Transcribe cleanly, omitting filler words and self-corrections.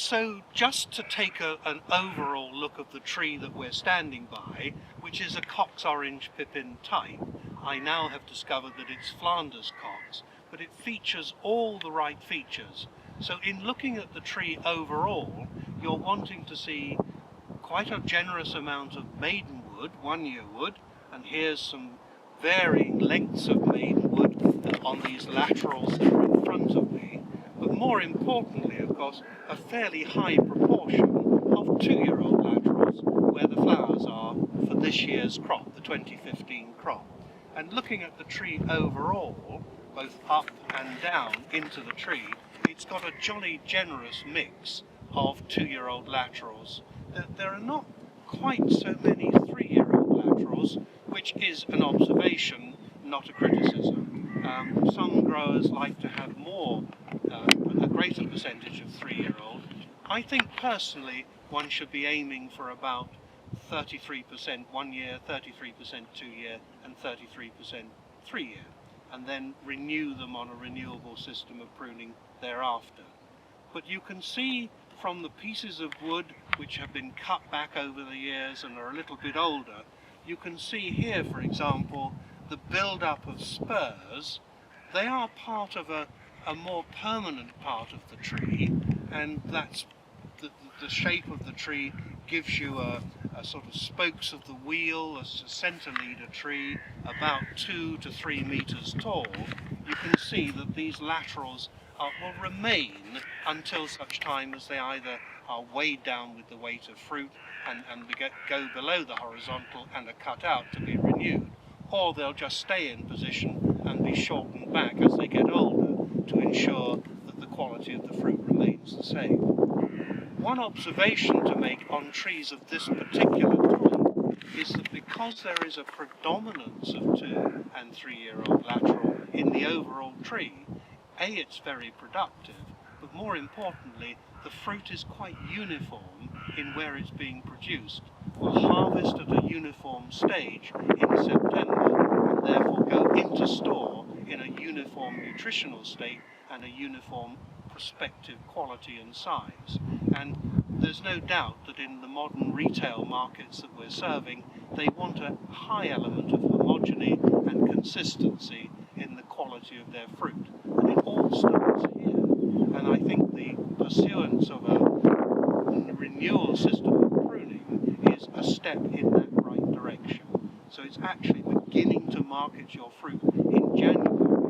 So just to take an overall look of the tree that we're standing by, which is a Cox Orange Pippin type, I now have discovered that it's Flanders Cox, but it features all the right features. So in looking at the tree overall, you're wanting to see quite a generous amount of maidenwood, 1 year wood, and here's some varying lengths of maidenwood on these laterals that are in front of me. But more importantly, of course, a fairly high proportion of 2-year-old laterals where the flowers are for this year's crop, the 2015 crop. And looking at the tree overall, both up and down into the tree, it's got a jolly generous mix of 2-year-old laterals. There are not quite so many 3-year-old laterals, which is an observation, not a criticism. Some growers like to have a greater percentage of 3-year-old. I think personally one should be aiming for about 33% 1 year, 33% 2 year, and 33% 3 year, and then renew them on a renewable system of pruning thereafter. But you can see from the pieces of wood which have been cut back over the years and are a little bit older, you can see here, for example, the build-up of spurs. They are part of a more permanent part of the tree, and that's the shape of the tree gives you a sort of spokes of the wheel, a centre leader tree about 2 to 3 meters tall. You can see that these laterals will remain until such time as they either are weighed down with the weight of fruit and go below the horizontal and are cut out to be renewed, or they'll just stay in position and be shortened back as they get older to ensure that the quality of the fruit remains the same. One observation to make on trees of this particular type is that because there is a predominance of 2 and 3-year-old lateral in the overall tree, it's very productive, but more importantly, the fruit is quite uniform in where it's being produced. We'll harvest at a uniform stage in September and therefore go into store in a uniform nutritional state and a uniform prospective quality and size. And there's no doubt that in the modern retail markets that we're serving, they want a high element of homogeny and consistency in the quality of their fruit. And it all starts here. And I think the pursuance of a renewal system of pruning is a step in that right direction. So it's actually beginning to market your fruit in January